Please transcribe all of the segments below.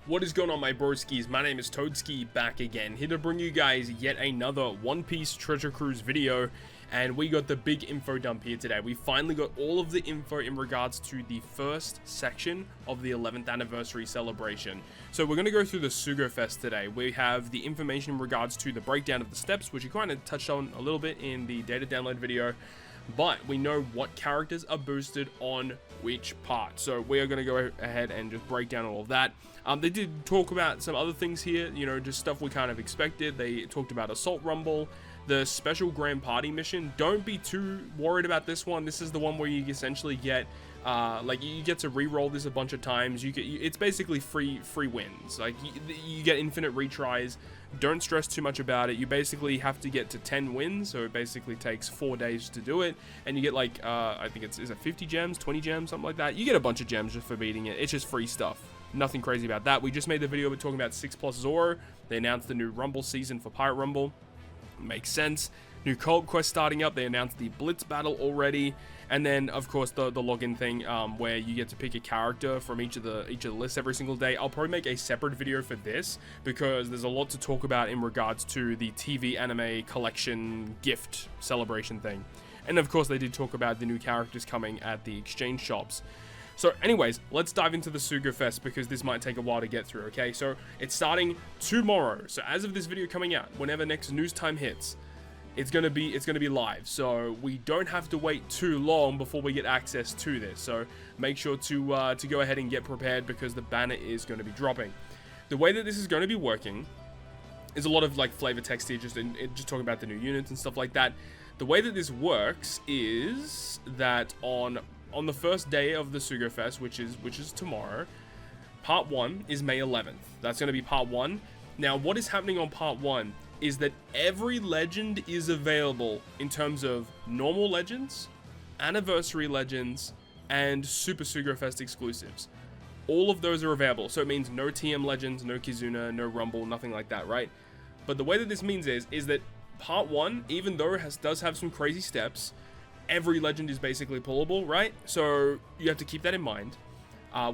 What is going on, my broskiis? My name is Toadski, back again, here to bring you guys yet another One Piece Treasure Cruise video. And we got the big info dump here today. We finally got all of the info in regards to the first section of the 11th anniversary celebration. So we're going to go through the Sugo Fest today. We have the information in regards to the breakdown of the steps, which we kind of touched on a little bit in the data download video. But we know what characters are boosted on which part. So we are going to go ahead and just break down all of that. They did talk about some other things here, you know, just stuff we kind of expected. They talked about Assault Rumble, the special Grand Party mission. Don't be too worried about this one. This is the one where you essentially get, you get to re-roll this a bunch of times. It's basically free wins. Like, you get infinite retries. Don't stress too much about it. You basically have to get to 10 wins, so it basically takes 4 days to do it. And you get like, I think is it 50 gems, 20 gems, something like that. You get a bunch of gems just for beating it. It's just free stuff. Nothing crazy about that. We just made the video we're talking about 6 plus Zoro. They announced the new Rumble season for Pirate Rumble. Makes sense. New co-op quest starting up. They announced the Blitz battle already. And then, of course, the login thing, where you get to pick a character from each of the lists every single day. I'll probably make a separate video for this because there's a lot to talk about in regards to the TV anime collection gift celebration thing. And of course, they did talk about the new characters coming at the exchange shops. So anyways, let's dive into the Sugo Fest because this might take a while to get through, okay? So it's starting tomorrow. So as of this video coming out, whenever next news time hits, it's gonna be live. So we don't have to wait too long before we get access to this. So make sure to go ahead and get prepared because the banner is going to be dropping. The way that this is going to be working is a lot of like flavor text here, just talking about the new units and stuff like that. The way that this works is that on the first day of the Sugo Fest, which is tomorrow, part 1 is May 11th. That's going to be part 1. Now, what is happening on part 1 is that every legend is available in terms of normal legends, anniversary legends, and Super Sugo Fest exclusives. All of those are available. So it means no TM legends, no Kizuna, no Rumble, nothing like that, right? But the way that this means is that part 1, even though it does have some crazy steps, every legend is basically pullable, right? So you have to keep that in mind.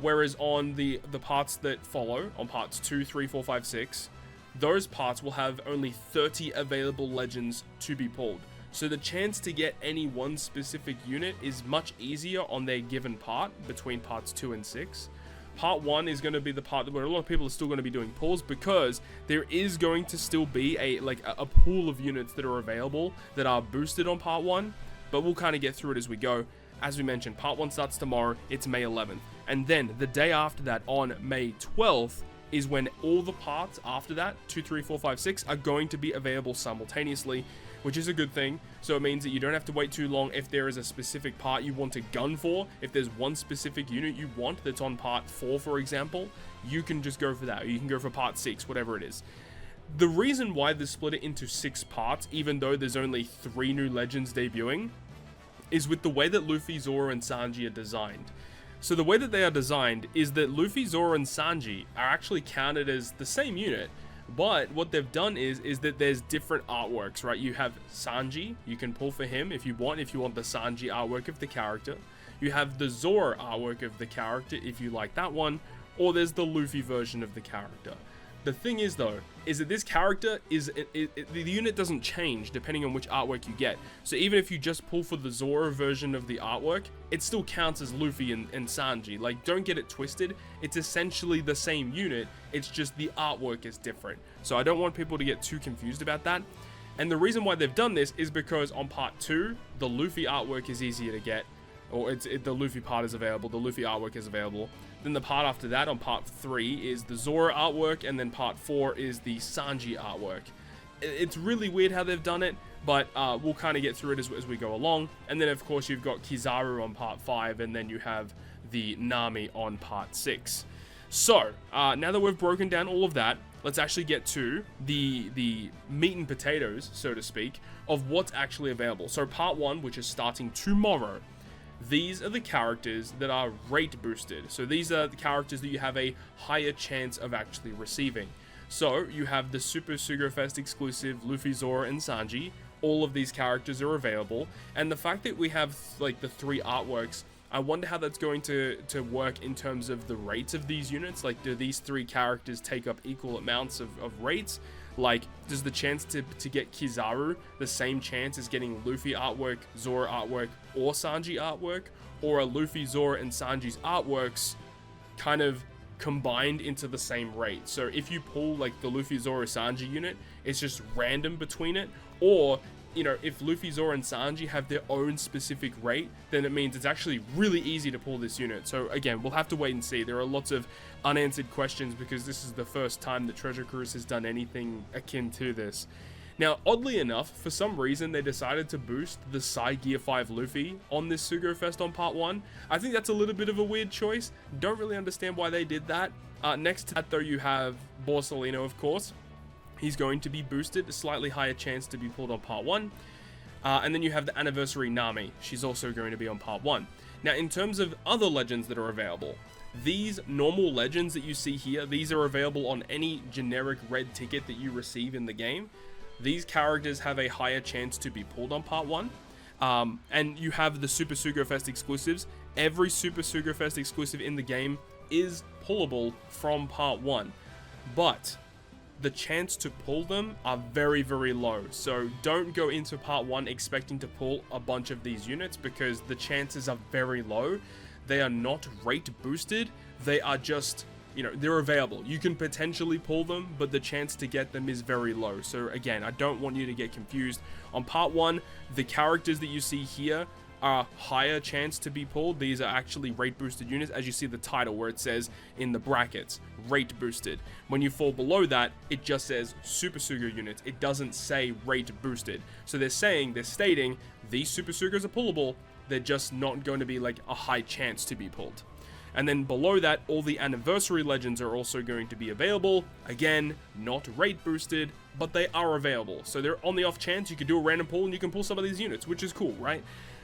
Whereas on the parts that follow, on parts 2, 3, 4, 5, 6, those parts will have only 30 available legends to be pulled. So the chance to get any one specific unit is much easier on their given part between parts 2 and 6. Part 1 is going to be the part where a lot of people are still going to be doing pulls because there is going to still be a pool of units that are available that are boosted on part 1. But we'll kind of get through it as we go. As we mentioned, part 1 starts tomorrow. It's May 11th. And then the day after that, on May 12th, is when all the parts after that, 2, 3, 4, 5, 6, are going to be available simultaneously, which is a good thing. So it means that you don't have to wait too long if there is a specific part you want to gun for. If there's one specific unit you want that's on part 4, for example, you can just go for that. Or you can go for part 6, whatever it is. The reason why they split it into 6 parts, even though there's only 3 new legends debuting, is with the way that Luffy, Zoro, and Sanji are designed. So the way that they are designed is that Luffy, Zoro, and Sanji are actually counted as the same unit, but what they've done is that there's different artworks, right? You have Sanji, you can pull for him if you want the Sanji artwork of the character. You have the Zoro artwork of the character if you like that one, or there's the Luffy version of the character. The thing is, though, is that this character the unit doesn't change depending on which artwork you get. So even if you just pull for the Zoro version of the artwork, it still counts as Luffy and Sanji. Like, don't get it twisted. It's essentially the same unit. It's just the artwork is different. So I don't want people to get too confused about that. And the reason why they've done this is because on part 2, the Luffy artwork is easier to get. Or the Luffy part is available, the Luffy artwork is available. Then the part after that, on part 3, is the Zoro artwork, and then part 4 is the Sanji artwork. It's really weird how they've done it, but we'll kind of get through it as we go along. And then, of course, you've got Kizaru on part 5, and then you have the Nami on part 6. So, now that we've broken down all of that, let's actually get to the meat and potatoes, so to speak, of what's actually available. So part 1, which is starting tomorrow, these are the characters that are rate boosted. So these are the characters that you have a higher chance of actually receiving. So you have the Super Sugo Fest exclusive Luffy, Zoro, and Sanji. All of these characters are available. And the fact that we have like the 3 artworks I wonder how that's going to work in terms of the rates of these units. Like, do these 3 characters take up equal amounts of rates? Like, does the chance to get Kizaru the same chance as getting Luffy artwork, Zoro artwork, or Sanji artwork? Or are Luffy, Zoro, and Sanji's artworks kind of combined into the same rate? So if you pull like the Luffy, Zoro, Sanji unit, it's just random between it. Or, you know, if Luffy, Zoro, and Sanji have their own specific rate, then it means it's actually really easy to pull this unit. So again, we'll have to wait and see. There are lots of unanswered questions because this is the first time that Treasure Cruise has done anything akin to this. Now, oddly enough, for some reason, they decided to boost the Psy Gear 5 Luffy on this Sugo Fest on Part 1. I think that's a little bit of a weird choice. Don't really understand why they did that. Next to that, though, you have Borsalino, of course. He's going to be boosted, a slightly higher chance to be pulled on Part 1. And then you have the Anniversary Nami. She's also going to be on Part 1. Now, in terms of other legends that are available, these normal legends that you see here, these are available on any generic red ticket that you receive in the game. These characters have a higher chance to be pulled on Part 1. And you have the Super Sugo Fest exclusives. Every Super Sugo Fest exclusive in the game is pullable from Part 1. But the chance to pull them are very, very low. So don't go into Part 1 expecting to pull a bunch of these units because the chances are very low. They are not rate boosted. They are just, you know, they're available. You can potentially pull them, but the chance to get them is very low. So again, I don't want you to get confused. On Part 1, the characters that you see here are higher chance to be pulled. These are actually rate boosted units, as you see the title where it says in the brackets, rate boosted. When you fall below that, it just says Super Sugo units. It doesn't say rate boosted. So they're stating these Super Sugos are pullable. They're just not going to be like a high chance to be pulled. And then below that, all the Anniversary Legends are also going to be available. Again, not rate boosted, but they are available. So they're on the off chance you could do a random pull and you can pull some of these units, which is cool, right?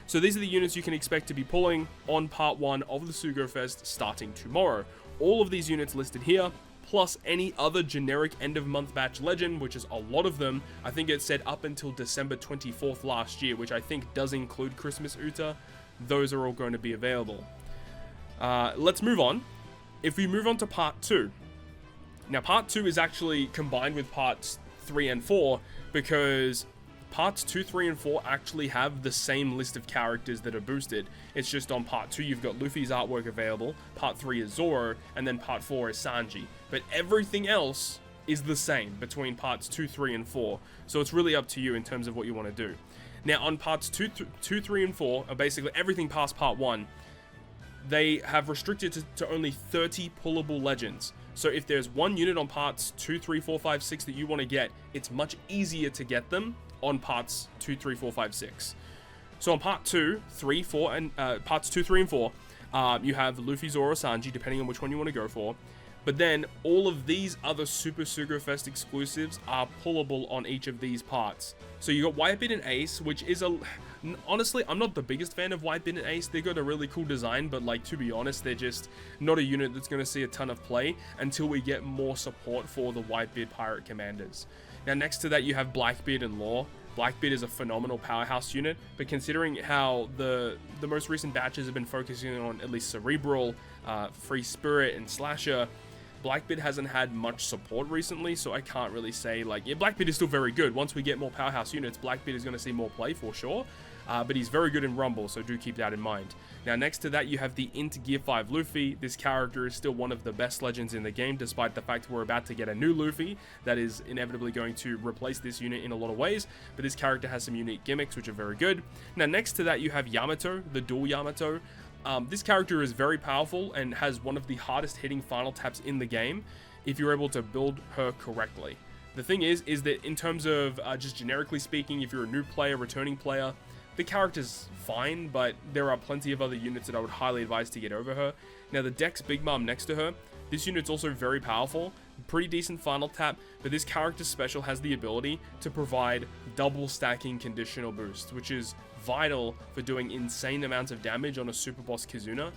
So these are the units you can expect to be pulling on Part 1 of the Sugo Fest starting tomorrow. All of these units listed here, plus any other generic end-of-month batch legend, which is a lot of them. I think it said up until December 24th last year, which I think does include Christmas Uta. Those are all going to be available. Let's move on. If we move on to Part 2. Now, Part 2 is actually combined with Parts 3 and 4 because Parts 2, 3, and 4 actually have the same list of characters that are boosted. It's just on Part 2 you've got Luffy's artwork available, Part 3 is Zoro, and then Part 4 is Sanji. But everything else is the same between Parts 2, 3, and 4. So it's really up to you in terms of what you want to do. Now on Parts 2, 3, and 4, or basically everything past Part 1, they have restricted to only 30 pullable legends. So if there's one unit on Parts 2, 3, 4, 5, 6 that you want to get, it's much easier to get them on Parts 2, 3, 4, 5, 6. So on Part 2, 3, 4, and Parts 2, 3, and 4, you have Luffy, Zoro, Sanji, depending on which one you want to go for. But then all of these other Super Sugo Fest exclusives are pullable on each of these parts. So you got Whitebeard and Ace, which is honestly, I'm not the biggest fan of Whitebeard and Ace. They got a really cool design, but like, to be honest, they're just not a unit that's going to see a ton of play until we get more support for the Whitebeard Pirate Commanders. Now, next to that, you have Blackbeard and Law. Blackbeard is a phenomenal powerhouse unit, but considering how the most recent batches have been focusing on at least Cerebral, Free Spirit, and Slasher, Blackbeard hasn't had much support recently, so I can't really say, like, yeah, Blackbeard is still very good. Once we get more powerhouse units, Blackbeard is going to see more play for sure, but he's very good in Rumble, so do keep that in mind. Now, next to that, you have the Int Gear 5 Luffy. This character is still one of the best legends in the game, despite the fact we're about to get a new Luffy that is inevitably going to replace this unit in a lot of ways, but this character has some unique gimmicks, which are very good. Now, next to that, you have Yamato, the dual Yamato. This character is very powerful and has one of the hardest hitting final taps in the game if you're able to build her correctly. The thing is that in terms of just generically speaking, if you're a new player, returning player, the character's fine, but there are plenty of other units that I would highly advise to get over her. Now, the Dex Big Mom next to her, this unit's also very powerful, pretty decent final tap, but this character's special has the ability to provide double stacking conditional boost, which is vital for doing insane amounts of damage on a Super Boss Kizuna.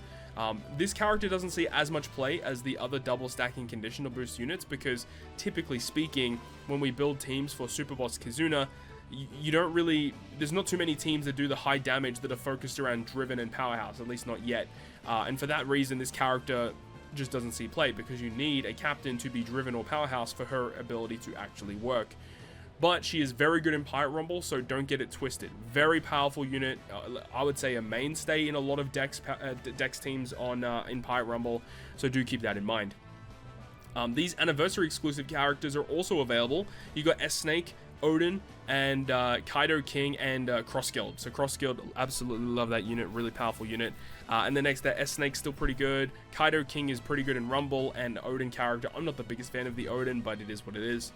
This character doesn't see as much play as the other double stacking conditional boost units because typically speaking, when we build teams for Super Boss Kizuna, you don't really, there's not too many teams that do the high damage that are focused around Driven and Powerhouse, at least not yet. And for that reason, this character just doesn't see play, because you need a captain to be Driven or Powerhouse for her ability to actually work. But she is very good in Pirate Rumble, so don't get it twisted. Very powerful unit. I would say a mainstay in a lot of Dex teams on in Pirate Rumble, so do keep that in mind. These anniversary exclusive characters are also available. You got S-Snake, Odin, and Kaido King, and Cross Guild. So Cross Guild, absolutely love that unit, really powerful unit. And the next, S-Snake's still pretty good. Kaido King is pretty good in Rumble, and Odin character, I'm not the biggest fan of the Odin, but it is what it is.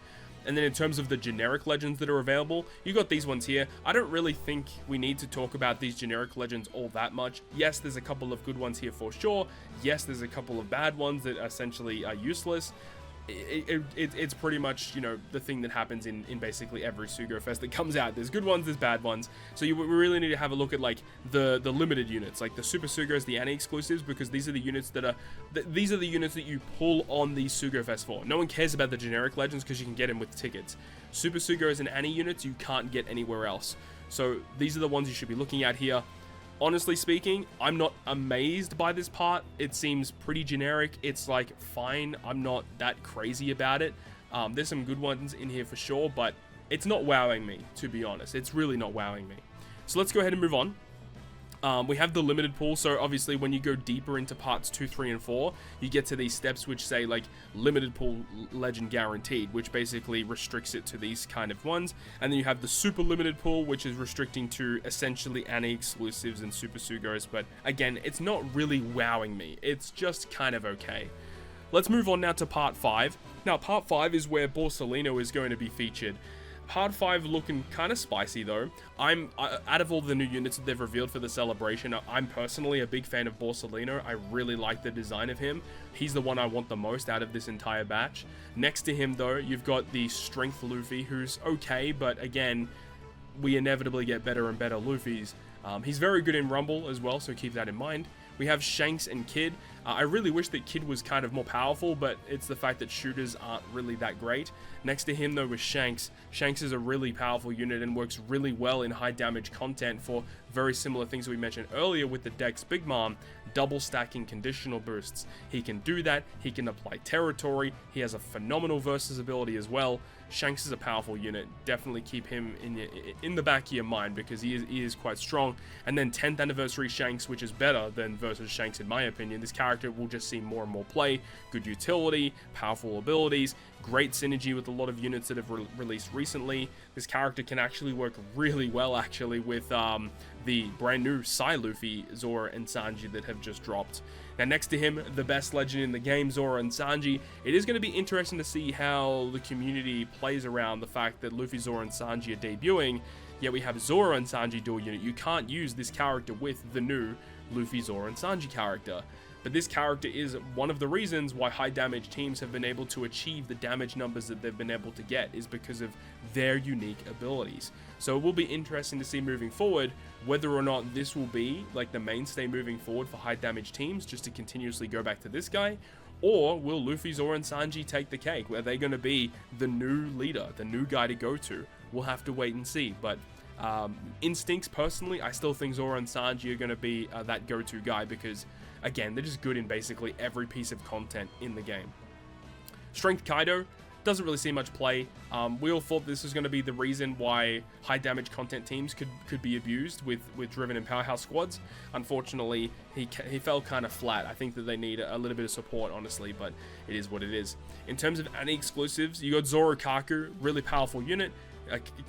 And then in terms of the generic legends that are available, you got these ones here. I don't really think we need to talk about these generic legends all that much. Yes, there's a couple of good ones here for sure. Yes, there's a couple of bad ones that essentially are useless. It's pretty much, you know, the thing that happens in basically every Sugo Fest that comes out. There's good ones, there's bad ones. So we really need to have a look at like the limited units, like the Super Sugos, the Annie exclusives, because these are the units that are these are the units that you pull on these Sugo Fest for. No one cares about the generic legends because you can get them with tickets. Super Sugos and Annie units you can't get anywhere else. So these are the ones you should be looking at here. Honestly speaking, I'm not amazed by this part. It seems pretty generic. It's like fine. I'm not that crazy about it. There's some good ones in here for sure, but it's not wowing me, to be honest. It's really not wowing me. So let's go ahead and move on. We have the limited pool, so obviously when you go deeper into parts 2, 3, and 4, you get to these steps which say like limited pool legend guaranteed, which basically restricts it to these kind of ones. And then you have the super limited pool, which is restricting to essentially Annie exclusives and Super Sugos, but again, it's not really wowing me. It's just kind of okay. Let's move on now to part 5. Now part 5 is where Borsalino is going to be featured. Part 5 looking kind of spicy though. Out of all the new units that they've revealed for the celebration, I'm personally a big fan of Borsalino. I really like the design of him. He's the one I want the most out of this entire batch. Next to him though, you've got the Strength Luffy, who's okay, but again, we inevitably get better and better Luffys. He's very good in Rumble as well, so keep that in mind. We have Shanks and Kid. I really wish that Kid was kind of more powerful, but it's the fact that shooters aren't really that great. Next to him though was Shanks. Shanks is a really powerful unit and works really well in high damage content for very similar things we mentioned earlier with the Dex Big Mom, double stacking conditional boosts. He can do that, he can apply territory, he has a phenomenal versus ability as well. Shanks is a powerful unit. Definitely keep him in the back of your mind because he is quite strong. And then 10th anniversary Shanks, which is better than versus Shanks in my opinion. This character will just see more and more play, good utility, powerful abilities, great synergy with a lot of units that have released recently. This character can actually work really well actually with the brand new Psy Luffy, Zora and Sanji that have just dropped. Now next to him, the best legend in the game, Zora and Sanji. It is going to be interesting to see how the community plays around the fact that Luffy, Zora and Sanji are debuting, yet we have Zora and Sanji dual unit. You can't use this character with the new Luffy, Zora and Sanji character. But this character is one of the reasons why high damage teams have been able to achieve the damage numbers that they've been able to get, is because of their unique abilities. So it will be interesting to see moving forward whether or not this will be like the mainstay moving forward for high damage teams, just to continuously go back to this guy, or will Luffy, Zora and Sanji take the cake? Are they going to be the new leader, the new guy to go to? We'll have to wait and see, but instincts personally, I still think Zora and Sanji are going to be that go-to guy because again, they're just good in basically every piece of content in the game. Strength Kaido doesn't really see much play. We all thought this was going to be the reason why high damage content teams could be abused with Driven and Powerhouse squads. Unfortunately, he fell kind of flat. I think that they need a little bit of support, honestly, but it is what it is. In terms of Annie exclusives, you got Zoro Kaku, really powerful unit.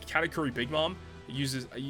Katakuri Big Mom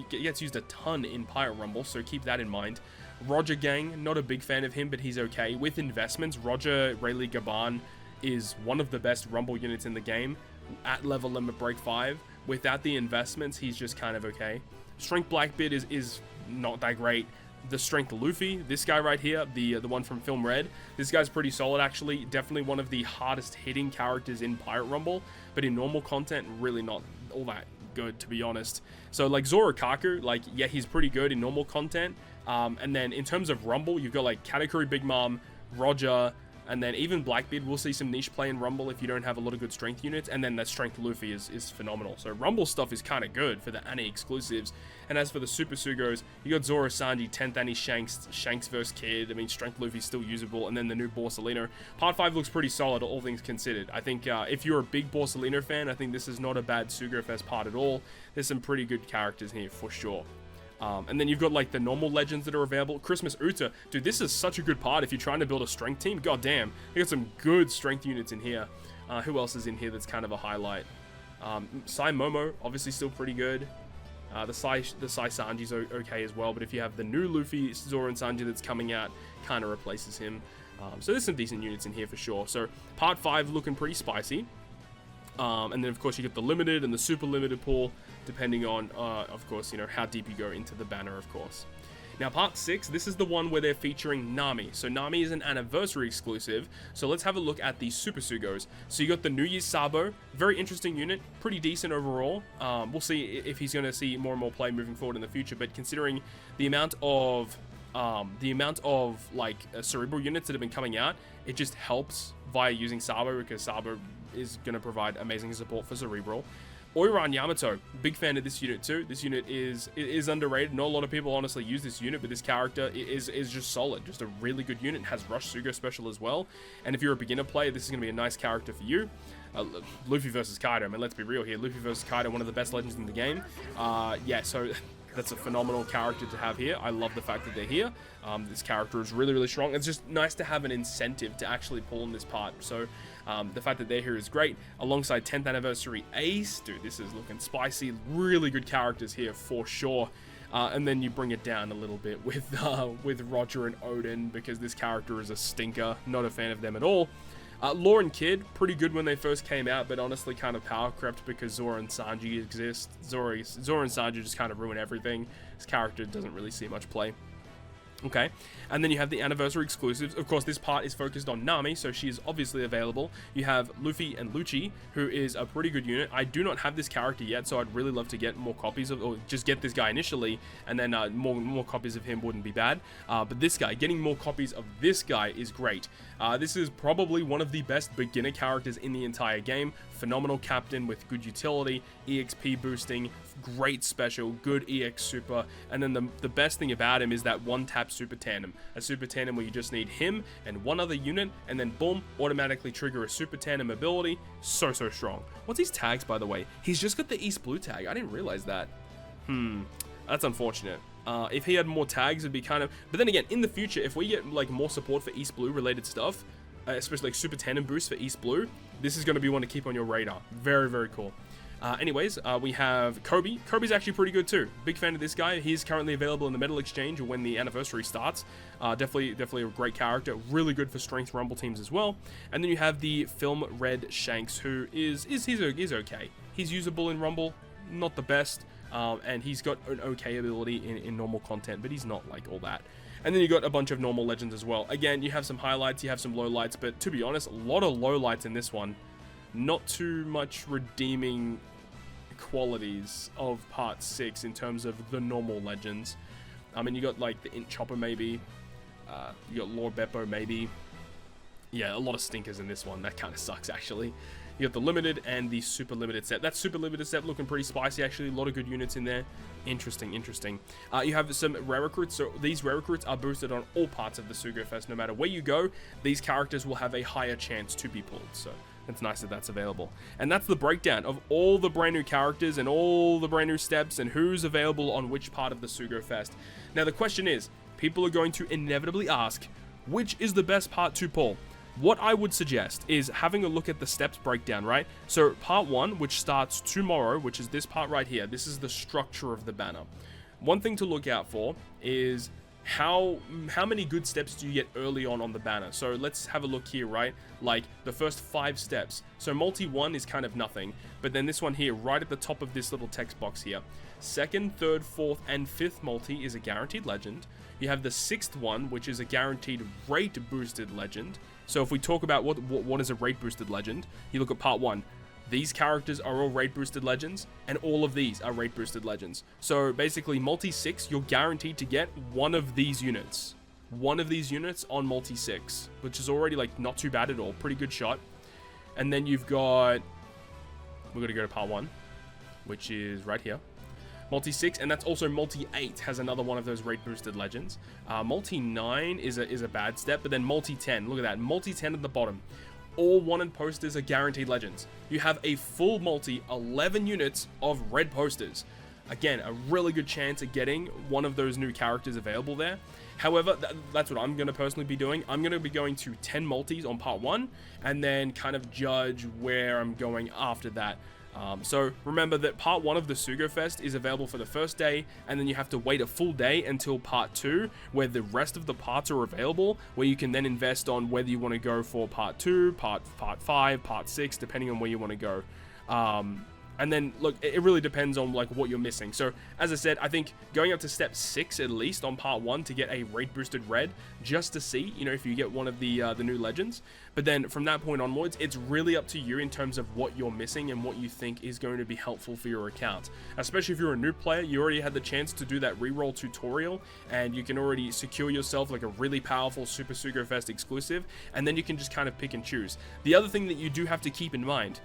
gets used a ton in Pirate Rumble, so keep that in mind. Roger Gang, not a big fan of him, but he's okay. With investments, Roger Rayleigh Gaban is one of the best Rumble units in the game at level limit break 5. Without the investments, he's just kind of okay. Strength Blackbeard is not that great. The Strength Luffy, this guy right here, the one from Film Red, this guy's pretty solid actually. Definitely one of the hardest hitting characters in Pirate Rumble, but in normal content, really not all that good, to be honest. So like Zoro Kaku, like yeah, he's pretty good in normal content. And then in terms of Rumble, you've got like Katakuri Big Mom, Roger, And then even Blackbeard will see some niche play in Rumble if you don't have a lot of good strength units. And then that strength Luffy is phenomenal. So Rumble stuff is kind of good for the Annie exclusives. And as for the Super Sugos, you got Zoro Sanji, 10th Annie Shanks vs. Kid. I mean, strength Luffy's still usable. And then the new Borsalino. Part 5 looks pretty solid, all things considered. I think if you're a big Borsalino fan, I think this is not a bad Sugo Fest part at all. There's some pretty good characters here for sure. And then you've got like the normal legends that are available. Christmas Uta. Dude, this is such a good part if you're trying to build a strength team. God damn. You got some good strength units in here. Who else is in here that's kind of a highlight? Sai Momo, obviously still pretty good. The Sai Sanji's okay as well. But if you have the new Luffy, Zoro and Sanji that's coming out, kind of replaces him. So there's some decent units in here for sure. So part 5 looking pretty spicy. And then of course you get the limited and the super limited pool, depending on, of course, you know, how deep you go into the banner, of course. Now, part 6, this is the one where they're featuring Nami. So Nami is an anniversary exclusive. So let's have a look at the Super Sugos. So you got the New Year's Sabo, very interesting unit, pretty decent overall. We'll see if he's going to see more and more play moving forward in the future. But considering the amount of like cerebral units that have been coming out, it just helps via using Sabo, because Sabo is going to provide amazing support for cerebral. Oiran Yamato, big fan of this unit too. This unit is underrated. Not a lot of people honestly use this unit, but this character is just solid. Just a really good unit. Has Rush Sugo special as well. And if you're a beginner player, this is going to be a nice character for you. Luffy versus Kaido. I mean, let's be real here. Luffy versus Kaido, one of the best legends in the game. Yeah, so that's a phenomenal character to have here. I love the fact that they're here. This character is really, really strong. It's just nice to have an incentive to actually pull in this part. So the fact that they're here is great. Alongside 10th Anniversary Ace. Dude, this is looking spicy. Really good characters here for sure. And then you bring it down a little bit with Roger and Odin, because this character is a stinker. Not a fan of them at all. Law and Kid, pretty good when they first came out, but honestly kind of power crept because Zoro and Sanji exist. Zoro and Sanji just kind of ruin everything. This character doesn't really see much play. Okay, and then you have the anniversary exclusives. Of course, this part is focused on Nami, so she is obviously available. You have Luffy and Lucci, who is a pretty good unit. I do not have this character yet, so I'd really love to get more copies of, or just get this guy initially, and then more copies of him wouldn't be bad. But this guy, getting more copies of this guy is great. This is probably one of the best beginner characters in the entire game. Phenomenal captain with good utility, EXP boosting, great special, good EX super, and then the best thing about him is that one-tap super tandem. A super tandem where you just need him and one other unit, and then boom, automatically trigger a super tandem ability. So strong. What's his tags, by the way? He's just got the East Blue tag. I didn't realize that. That's unfortunate. If he had more tags, it'd be kind of... But then again, in the future, if we get like more support for East Blue related stuff, especially like super tandem boost for East Blue, this is going to be one to keep on your radar. Very, very cool. Anyways, we have Kobe. Kobe's actually pretty good too. Big fan of this guy. He's currently available in the Metal Exchange when the anniversary starts. Definitely a great character. Really good for strength rumble teams as well. And then you have the Film Red Shanks, who is okay. He's usable in rumble, not the best. And he's got an okay ability in normal content, but he's not like all that. And then you got a bunch of normal legends as well. Again, you have some highlights, you have some lowlights, but to be honest, a lot of lowlights in this one. Not too much redeeming qualities of part 6 in terms of the normal legends. I mean, you got like the Int Chopper maybe. You got Lord Beppo maybe. Yeah, a lot of stinkers in this one. That kind of sucks actually. You got the limited and the super limited set. That super limited set looking pretty spicy actually. A lot of good units in there. Interesting. You have some rare recruits. So these rare recruits are boosted on all parts of the Sugo Fest. No matter where you go, these characters will have a higher chance to be pulled. So it's nice that that's available. And that's the breakdown of all the brand new characters and all the brand new steps and who's available on which part of the Sugo Fest. Now the question is, people are going to inevitably ask, which is the best part to pull? What I would suggest is having a look at the steps breakdown, right? So part 1, which starts tomorrow, which is this part right here. This is the structure of the banner. One thing to look out for is how many good steps do you get early on the banner. So let's have a look here, right? Like the first 5 steps. So multi 1 is kind of nothing, but then this one here, right at the top of this little text box here. 2nd, 3rd, 4th, and 5th multi is a guaranteed legend. You have the 6th one, which is a guaranteed rate boosted legend. So if we talk about what is a rate boosted legend, you look at part 1. These characters are all rate boosted legends, and all of these are rate boosted legends. So basically, multi 6, you're guaranteed to get one of these units. one of these units on multi 6, which is already like not too bad at all. Pretty good shot. And then you've got, we're going to go to part 1, which is right here. Multi 6, and that's also multi 8 has another one of those rate boosted legends. Multi 9 is a bad step, but then multi 10, look at that, multi 10 at the bottom. All wanted posters are guaranteed legends. You have a full multi 11 units of red posters. Again, a really good chance of getting one of those new characters available there. However, that's what I'm going to personally be doing. I'm going to be going to 10 multis on part 1, and then kind of judge where I'm going after that. So remember that part 1 of the Sugo Fest is available for the first day, and then you have to wait a full day until part 2, where the rest of the parts are available, where you can then invest on whether you want to go for part 2, part 5, part 6, depending on where you want to go. And then, look, it really depends on, like, what you're missing. So, as I said, I think going up to step 6, at least, on part 1 to get a rate-boosted red, just to see, you know, if you get one of the new legends. But then, from that point onwards, it's really up to you in terms of what you're missing and what you think is going to be helpful for your account. Especially if you're a new player, you already had the chance to do that reroll tutorial, and you can already secure yourself, like, a really powerful Super Sugo Fest exclusive, and then you can just kind of pick and choose. The other thing that you do have to keep in mind,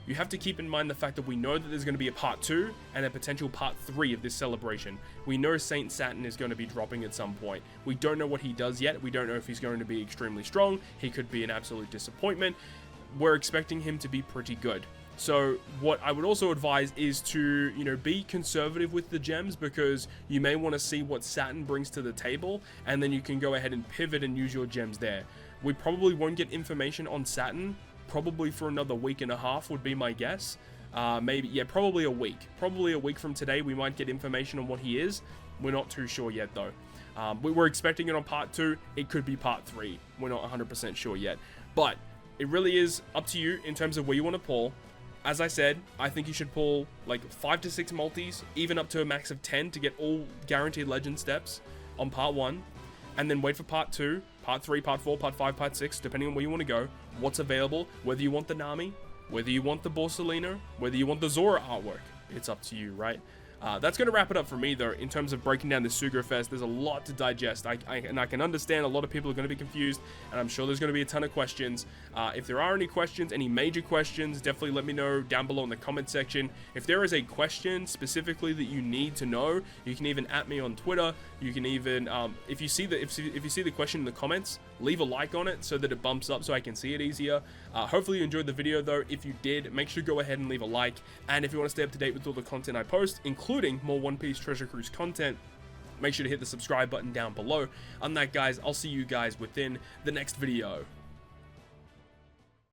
you have to keep in mind the fact that we know that there's going to be a part 2 and a potential part 3 of this celebration. We know Saint Saturn is going to be dropping at some point. We don't know what he does yet. We don't know if he's going to be extremely strong. He could be an absolute disappointment. We're expecting him to be pretty good. So what I would also advise is to, you know, be conservative with the gems, because you may want to see what Saturn brings to the table, and then you can go ahead and pivot and use your gems there. We probably won't get information on Saturn probably for another week and a half would be my guess. Maybe, yeah, probably a week. Probably a week from today we might get information on what he is. We're not too sure yet though. We're expecting it on part 2. It could be part 3. We're not 100% sure yet. But it really is up to you in terms of where you want to pull. As I said, I think you should pull like 5 to 6 multis, even up to a max of 10 to get all guaranteed legend steps on part 1. And then wait for part 2, part 3, part 4, part 5, part 6, depending on where you want to go, what's available, whether you want the Nami, whether you want the Borsalino, whether you want the Zora artwork. It's up to you, right? That's going to wrap it up for me, though, in terms of breaking down the Sugo Fest. There's a lot to digest, and I can understand a lot of people are going to be confused, and I'm sure there's going to be a ton of questions. If there are any questions, any major questions, definitely let me know down below in the comment section. If there is a question specifically that you need to know, you can even @me on Twitter. You can even, if you see the question in the comments, leave a like on it so that it bumps up so I can see it easier. Hopefully you enjoyed the video, though. If you did, make sure to go ahead and leave a like, and if you want to stay up to date with all the content I post, including more One Piece Treasure Cruise content, make sure to hit the subscribe button down below. On that, guys, I'll see you guys within the next video.